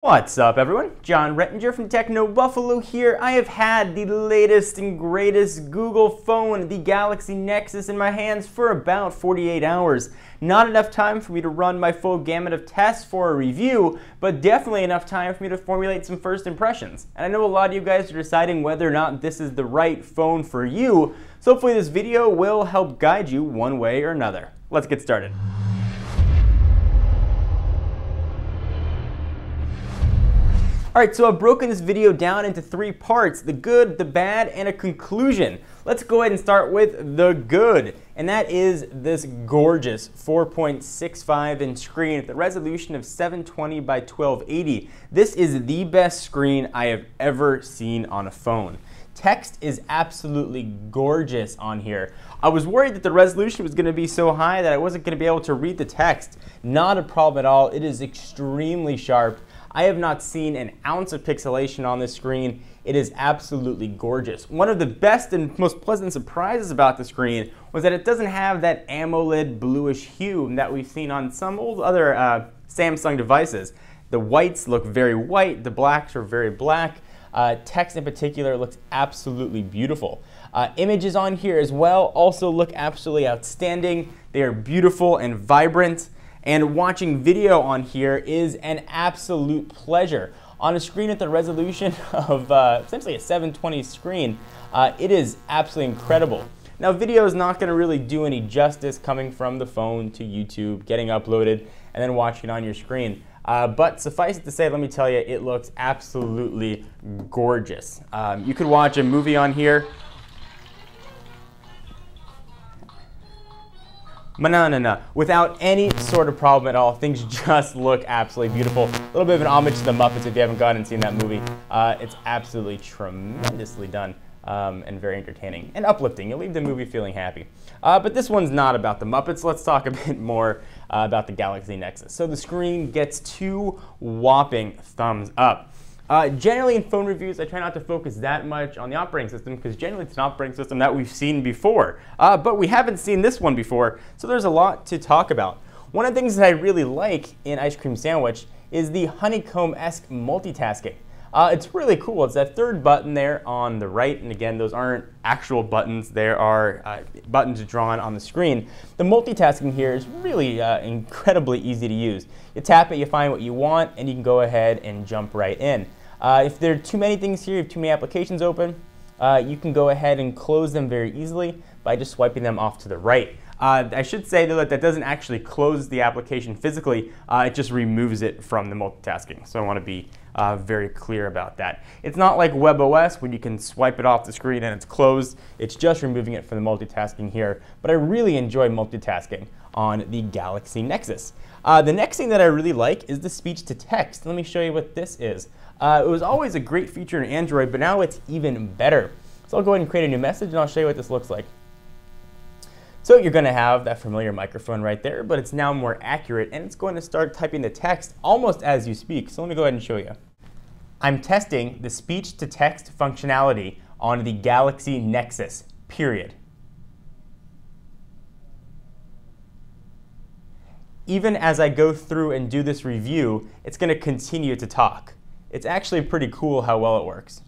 What's up, everyone? John Rettinger from Techno Buffalo here. I have had the latest and greatest Google phone, the Galaxy Nexus, in my hands for about 48 hours. Not enough time for me to run my full gamut of tests for a review, but definitely enough time for me to formulate some first impressions. And I know a lot of you guys are deciding whether or not this is the right phone for you, so hopefully this video will help guide you one way or another. Let's get started. Alright, so I've broken this video down into 3 parts: the good, the bad, and a conclusion. Let's go ahead and start with the good, and that is this gorgeous 4.65 inch screen with a resolution of 720 by 1280. This is the best screen I have ever seen on a phone. Text is absolutely gorgeous on here. I was worried that the resolution was going to be so high that I wasn't going to be able to read the text. Not a problem at all. It is extremely sharp. I have not seen an ounce of pixelation on this screen. It is absolutely gorgeous. One of the best and most pleasant surprises about the screen was that it doesn't have that AMOLED bluish hue that we've seen on some old other Samsung devices. The whites look very white, the blacks are very black. Text in particular looks absolutely beautiful. Images on here as well also look absolutely outstanding. They are beautiful and vibrant. And watching video on here is an absolute pleasure. On a screen with a resolution of essentially a 720 screen, it is absolutely incredible. Now, video is not going to really do any justice coming from the phone to YouTube, getting uploaded, and then watching it on your screen. But suffice it to say, let me tell you, it looks absolutely gorgeous. You could watch a movie on here. Without any sort of problem at all. Things just look absolutely beautiful. A little bit of an homage to the Muppets if you haven't gone and seen that movie. It's absolutely tremendously done and very entertaining and uplifting. You'll leave the movie feeling happy. But this one's not about the Muppets. Let's talk a bit more about the Galaxy Nexus. So the screen gets 2 whopping thumbs up. Generally in phone reviews, I try not to focus that much on the operating system because generally it's an operating system that we've seen before. But we haven't seen this one before, so there's a lot to talk about. One of the things that I really like in Ice Cream Sandwich is the honeycomb-esque multitasking. It's really cool. It's that 3rd button there on the right, and again, those aren't actual buttons. There are buttons drawn on the screen. The multitasking here is really incredibly easy to use. You tap it, you find what you want, and you can go ahead and jump right in. If there are too many things here, you have too many applications open, you can go ahead and close them very easily by just swiping them off to the right. I should say though that doesn't actually close the application physically, it just removes it from the multitasking. So I want to be very clear about that. It's not like WebOS when you can swipe it off the screen and it's closed. It's just removing it from the multitasking here. But I really enjoy multitasking on the Galaxy Nexus. The next thing that I really like is the speech to text. Let me show you what this is. It was always a great feature in Android, but now it's even better. So I'll go ahead and create a new message and I'll show you what this looks like. So you're going to have that familiar microphone right there, but it's now more accurate and it's going to start typing the text almost as you speak. So let me go ahead and show you. I'm testing the speech to text functionality on the Galaxy Nexus, period. Even as I go through and do this review, it's going to continue to talk. It's actually pretty cool how well it works.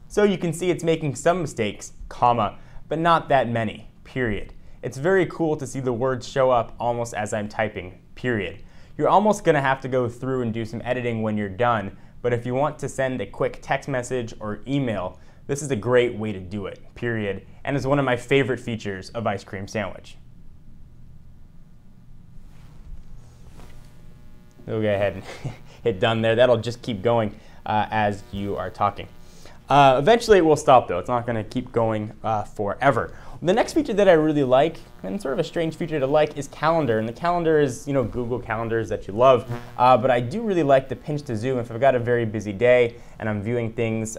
So you can see it's making some mistakes, comma, but not that many, period. It's very cool to see the words show up almost as I'm typing, period. You're almost going to have to go through and do some editing when you're done, but if you want to send a quick text message or email, this is a great way to do it, period, and is one of my favorite features of Ice Cream Sandwich. We'll go ahead and hit done there. That'll just keep going as you are talking. Eventually it will stop though. It's not going to keep going forever. The next feature that I really like, and sort of a strange feature to like, is Calendar. And the Calendar is, Google Calendars that you love. But I do really like the pinch to zoom. If I've got a very busy day and I'm viewing things,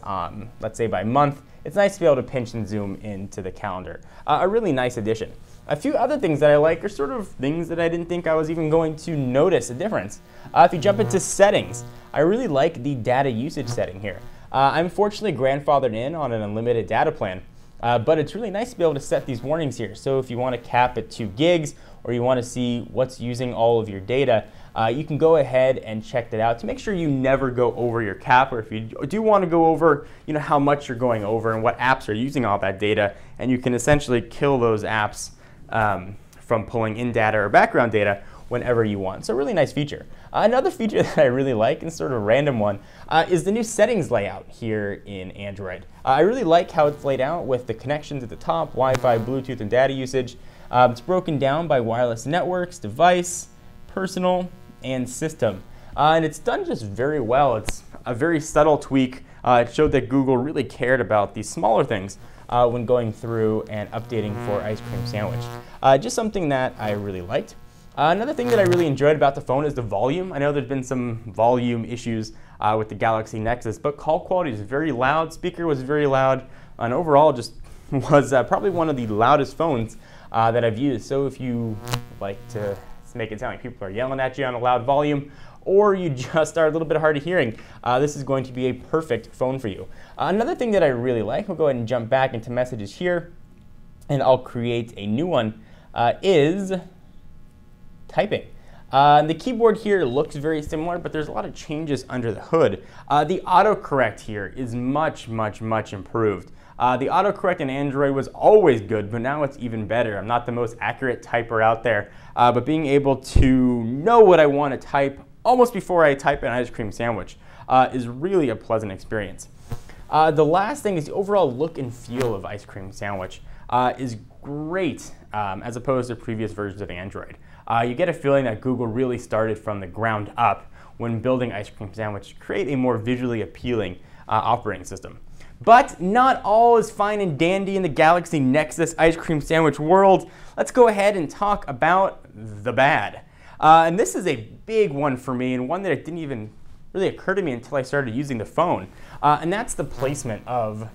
let's say by month, it's nice to be able to pinch and zoom into the calendar. A really nice addition. A few other things that I like are sort of things that I didn't think I was even going to notice a difference. If you jump into settings, I really like the data usage setting here. I'm fortunately grandfathered in on an unlimited data plan. But it's really nice to be able to set these warnings here. So if you want to cap at 2 gigs or you want to see what's using all of your data, you can go ahead and check that out to make sure you never go over your cap, or if you do want to go over, how much you're going over and what apps are using all that data, and you can essentially kill those apps from pulling in data or background data whenever you want. So a really nice feature. Another feature that I really like, and sort of a random one, is the new settings layout here in Android. I really like how it's laid out with the connections at the top, Wi-Fi, Bluetooth, and data usage. It's broken down by wireless networks, device, personal, and system. And it's done just very well. It's a very subtle tweak. It showed that Google really cared about these smaller things when going through and updating for Ice Cream Sandwich. Just something that I really liked. Another thing that I really enjoyed about the phone is the volume. I know there's been some volume issues with the Galaxy Nexus, but call quality is very loud, speaker was very loud, and overall just was probably one of the loudest phones that I've used. So if you like to make it sound like people are yelling at you on a loud volume, or you just are a little bit hard of hearing, this is going to be a perfect phone for you. Another thing that I really like, we'll go ahead and jump back into messages here, and I'll create a new one, is typing. The keyboard here looks very similar, but there's a lot of changes under the hood. The autocorrect here is much, much, much improved. The autocorrect in Android was always good, but now it's even better. I'm not the most accurate typer out there, but being able to know what I want to type almost before I type an ice cream sandwich is really a pleasant experience. The last thing is the overall look and feel of Ice Cream Sandwich is great as opposed to previous versions of Android. You get a feeling that Google really started from the ground up when building Ice Cream Sandwich to create a more visually appealing operating system. But not all is fine and dandy in the Galaxy Nexus Ice Cream Sandwich world. Let's go ahead and talk about the bad. And this is a big one for me, and one that it didn't even really occur to me until I started using the phone. And that's the placement of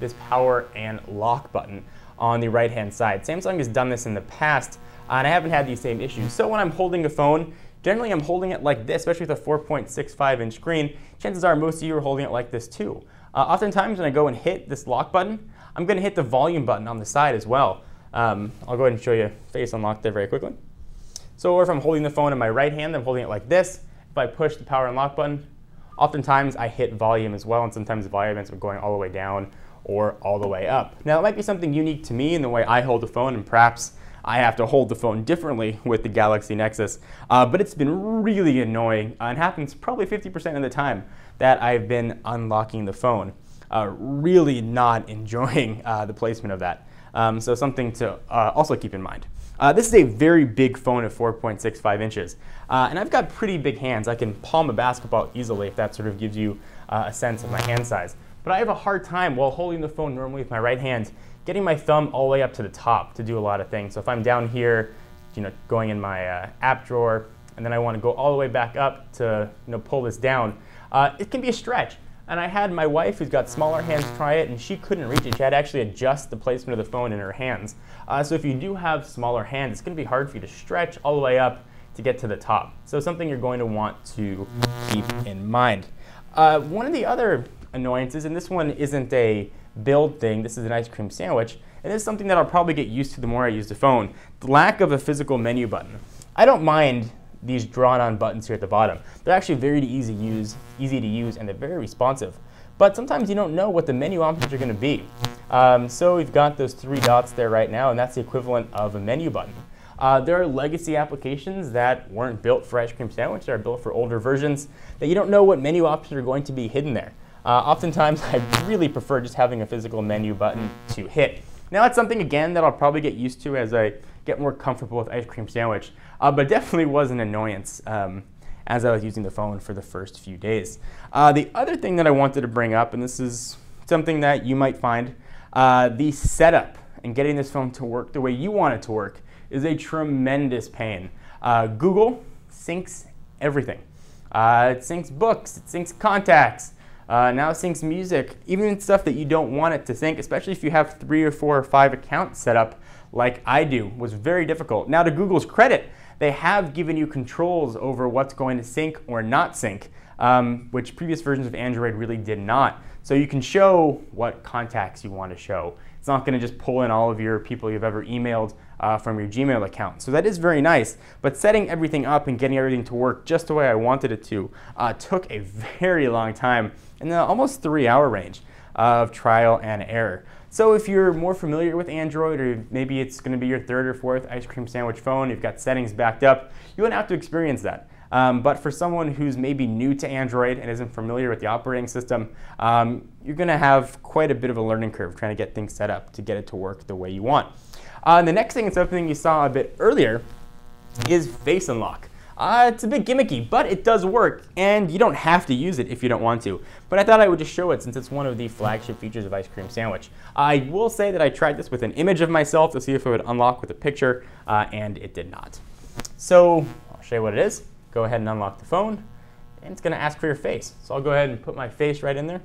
this power and lock button on the right-hand side. Samsung has done this in the past, and I haven't had these same issues. So when I'm holding a phone, generally I'm holding it like this, especially with a 4.65-inch screen. Chances are most of you are holding it like this too. Oftentimes when I go and hit this lock button, I'm going to hit the volume button on the side as well. I'll go ahead and show you face unlock there very quickly. So if I'm holding the phone in my right hand, I'm holding it like this. If I push the power and lock button, oftentimes I hit volume as well, and sometimes the volume ends up going all the way down or all the way up. Now, it might be something unique to me in the way I hold the phone, and perhaps I have to hold the phone differently with the Galaxy Nexus, but it's been really annoying, and happens probably 50% of the time that I've been unlocking the phone. Really not enjoying the placement of that. So something to also keep in mind. This is a very big phone at 4.65 inches, and I've got pretty big hands. I can palm a basketball easily, if that sort of gives you a sense of my hand size. But I have a hard time while holding the phone normally with my right hand, getting my thumb all the way up to the top to do a lot of things. So if I'm down here, going in my app drawer, and then I want to go all the way back up to pull this down, it can be a stretch. And I had my wife, who's got smaller hands, try it, and she couldn't reach it. She had to actually adjust the placement of the phone in her hands. So if you do have smaller hands, it's going to be hard for you to stretch all the way up to get to the top. So something you're going to want to keep in mind. One of the other annoyances, and this one isn't a build thing, this is an ice cream sandwich, and this is something that I'll probably get used to the more I use the phone, the lack of a physical menu button. I don't mind these drawn-on buttons here at the bottom. They're actually very easy to use, and they're very responsive. But sometimes you don't know what the menu options are going to be. So we've got those 3 dots there right now, and that's the equivalent of a menu button. There are legacy applications that weren't built for Ice Cream Sandwich, that are built for older versions, that you don't know what menu options are going to be hidden there. Oftentimes, I really prefer just having a physical menu button to hit. Now that's something, again, that I'll probably get used to as I get more comfortable with Ice Cream Sandwich, but definitely was an annoyance as I was using the phone for the first few days. The other thing that I wanted to bring up, and this is something that you might find, the setup and getting this phone to work the way you want it to work is a tremendous pain. Google syncs everything. It syncs books, it syncs contacts, now it syncs music, even stuff that you don't want it to sync, especially if you have 3 or 4 or 5 accounts set up like I do, was very difficult. Now to Google's credit, they have given you controls over what's going to sync or not sync, which previous versions of Android really did not. So you can show what contacts you want to show. It's not going to just pull in all of your people you've ever emailed from your Gmail account. So that is very nice, but setting everything up and getting everything to work just the way I wanted it to took a very long time, in the almost 3-hour range of trial and error. So if you're more familiar with Android, or maybe it's going to be your 3rd or 4th ice cream sandwich phone, you've got settings backed up, you wouldn't have to experience that. But for someone who's maybe new to Android and isn't familiar with the operating system, you're going to have quite a bit of a learning curve trying to get things set up to get it to work the way you want. And the next thing, and something you saw a bit earlier, is Face Unlock. It's a bit gimmicky, but it does work, and you don't have to use it if you don't want to. But I thought I would just show it since it's one of the flagship features of Ice Cream Sandwich. I will say that I tried this with an image of myself to see if it would unlock with a picture, and it did not. So I'll show you what it is. Go ahead and unlock the phone, and it's going to ask for your face. So I'll go ahead and put my face right in there.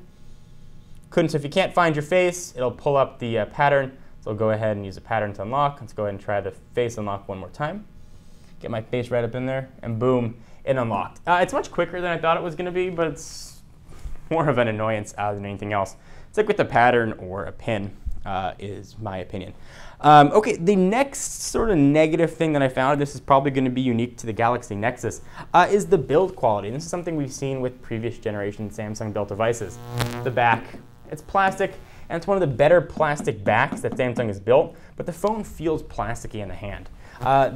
So if you can't find your face, it'll pull up the pattern. So I'll go ahead and use a pattern to unlock. Let's go ahead and try the face unlock one more time. Get my face right up in there, and boom, it unlocked. It's much quicker than I thought it was going to be, but it's more of an annoyance than anything else. It's like with a pattern or a pin, is my opinion. Okay, the next sort of negative thing that I found, this is probably going to be unique to the Galaxy Nexus, is the build quality. And this is something we've seen with previous generation Samsung built devices. The back, it's plastic, and it's one of the better plastic backs that Samsung has built, but the phone feels plasticky in the hand.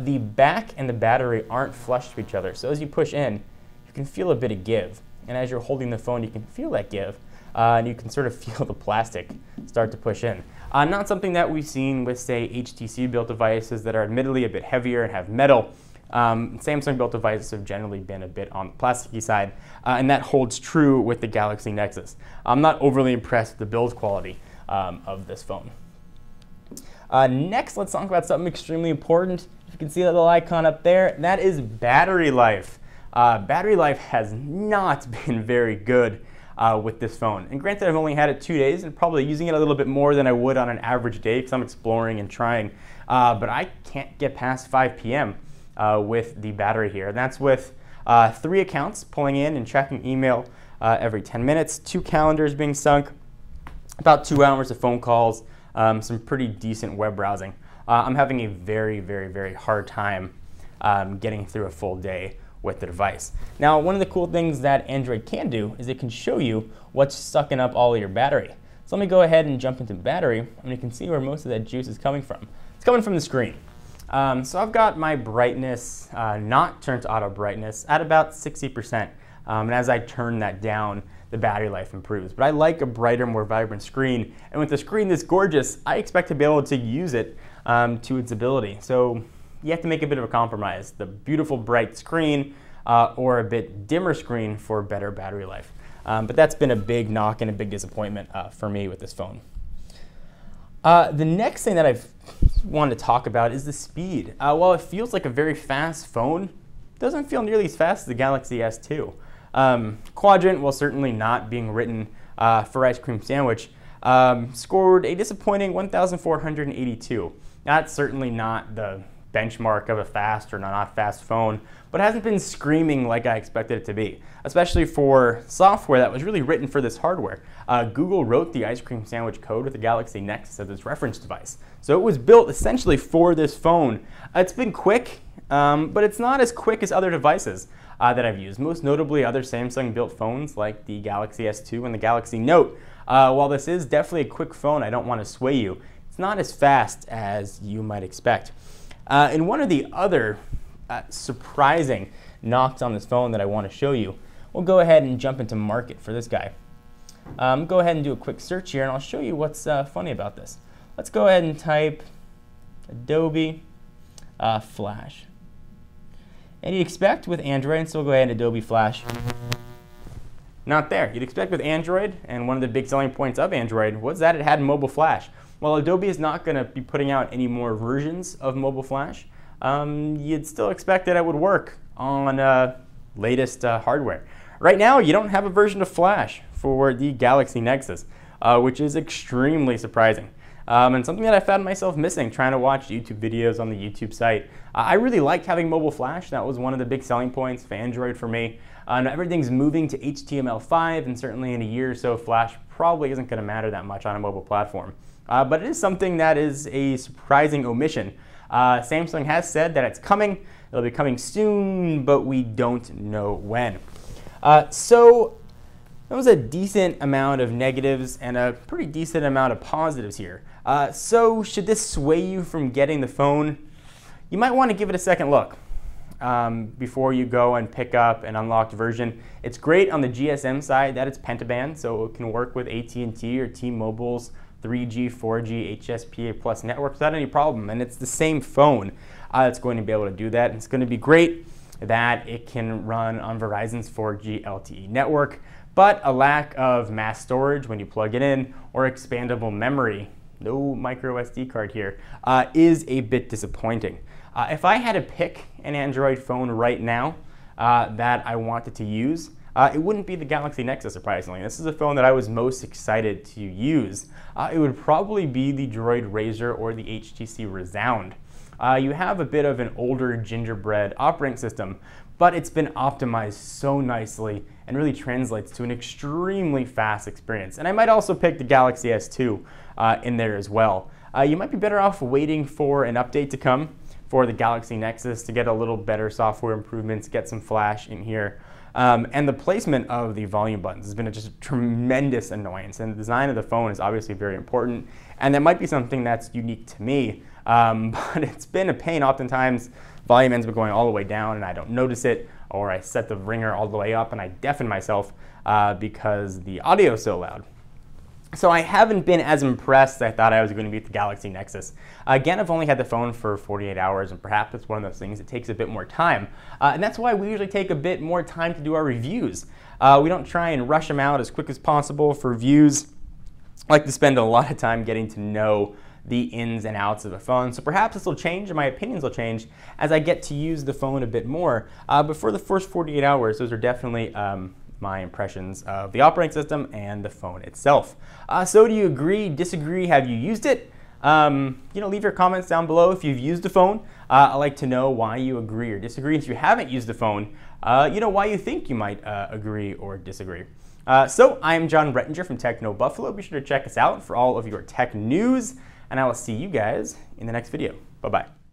The back and the battery aren't flush to each other, so as you push in, you can feel a bit of give. And as you're holding the phone, you can feel that give, and you can sort of feel the plastic start to push in. Not something that we've seen with, say, HTC-built devices that are admittedly a bit heavier and have metal. Samsung-built devices have generally been a bit on the plasticky side, and that holds true with the Galaxy Nexus. I'm not overly impressed with the build quality of this phone. Next, let's talk about something extremely important. You can see that little icon up there, and that is battery life. Battery life has not been very good with this phone. And granted, I've only had it 2 days and probably using it a little bit more than I would on an average day because I'm exploring and trying. But I can't get past 5 p.m. With the battery here. And that's with 3 accounts pulling in and checking email every 10 minutes, 2 calendars being sunk, about 2 hours of phone calls, some pretty decent web browsing. I'm having a very, very, very hard time getting through a full day with the device. Now, one of the cool things that Android can do is it can show you what's sucking up all of your battery. So let me go ahead and jump into battery, and you can see where most of that juice is coming from. It's coming from the screen. So I've got my brightness not turned to auto brightness at about 60%. And as I turn that down, the battery life improves. But I like a brighter, more vibrant screen. And with the screen this gorgeous, I expect to be able to use it to its ability. So you have to make a bit of a compromise. The beautiful bright screen or a bit dimmer screen for better battery life. But that's been a big knock and a big disappointment for me with this phone. The next thing that I've wanted to talk about is the speed. While it feels like a very fast phone, it doesn't feel nearly as fast as the Galaxy S2. Quadrant, while certainly not being written for Ice Cream Sandwich, scored a disappointing 1,482. That's certainly not the benchmark of a fast or not fast phone, but it hasn't been screaming like I expected it to be, especially for software that was really written for this hardware. Google wrote the Ice Cream Sandwich code with the Galaxy Nexus as its reference device. So it was built essentially for this phone. It's been quick, but it's not as quick as other devices that I've used, most notably other Samsung-built phones like the Galaxy S2 and the Galaxy Note. While this is definitely a quick phone, I don't want to sway you, it's not as fast as you might expect. And one of the other surprising knocks on this phone that I want to show you, we'll go ahead and jump into market for this guy. Go ahead and do a quick search here, and I'll show you what's funny about this. Let's go ahead and type Adobe Flash. And you'd expect with Android, and so we'll go ahead and Adobe Flash. Not there. You'd expect with Android, and one of the big selling points of Android was that it had mobile flash. While Adobe is not going to be putting out any more versions of mobile flash, you'd still expect that it would work on latest hardware. Right now, you don't have a version of Flash for the Galaxy Nexus, which is extremely surprising. And something that I found myself missing trying to watch YouTube videos on the YouTube site. I really liked having mobile flash. That was one of the big selling points for Android for me. Now everything's moving to HTML5, and certainly in a year or so, Flash probably isn't going to matter that much on a mobile platform. but it is something that is a surprising omission. Samsung has said that it's coming. It'll be coming soon, but we don't know when. So that was a decent amount of negatives and a pretty decent amount of positives here. So should this sway you from getting the phone? You might want to give it a second look before you go and pick up an unlocked version. It's great on the GSM side that it's pentaband, so it can work with AT&T or T-Mobile's 3G, 4G, HSPA plus networks without any problem. And it's the same phone that's going to be able to do that. And it's going to be great that it can run on Verizon's 4G LTE network, but a lack of mass storage when you plug it in or expandable memory, no micro SD card here, is a bit disappointing. If I had to pick an Android phone right now that I wanted to use, it wouldn't be the Galaxy Nexus, surprisingly. This is a phone that I was most excited to use. It would probably be the Droid Razr or the HTC Resound. You have a bit of an older gingerbread operating system, but it's been optimized so nicely and really translates to an extremely fast experience. And I might also pick the Galaxy S2 in there as well. You might be better off waiting for an update to come for the Galaxy Nexus to get a little better software improvements, get some flash in here. And the placement of the volume buttons has been just a tremendous annoyance, and the design of the phone is obviously very important, and that might be something that's unique to me, but it's been a pain. Oftentimes volume ends up going all the way down and I don't notice it, or I set the ringer all the way up and I deafen myself because the audio is so loud. So I haven't been as impressed as I thought I was going to be with the Galaxy Nexus. Again, I've only had the phone for 48 hours, and perhaps it's one of those things that takes a bit more time. And that's why we usually take a bit more time to do our reviews. We don't try and rush them out as quick as possible for reviews. I like to spend a lot of time getting to know the ins and outs of the phone. So perhaps this will change and my opinions will change as I get to use the phone a bit more. But for the first 48 hours, those are definitely my impressions of the operating system and the phone itself. So do you agree, disagree, have you used it? Leave your comments down below if you've used the phone. I'd like to know why you agree or disagree. If you haven't used the phone, why you think you might agree or disagree. So I'm John Rettinger from Techno Buffalo. Be sure to check us out for all of your tech news, and I will see you guys in the next video. Bye-bye.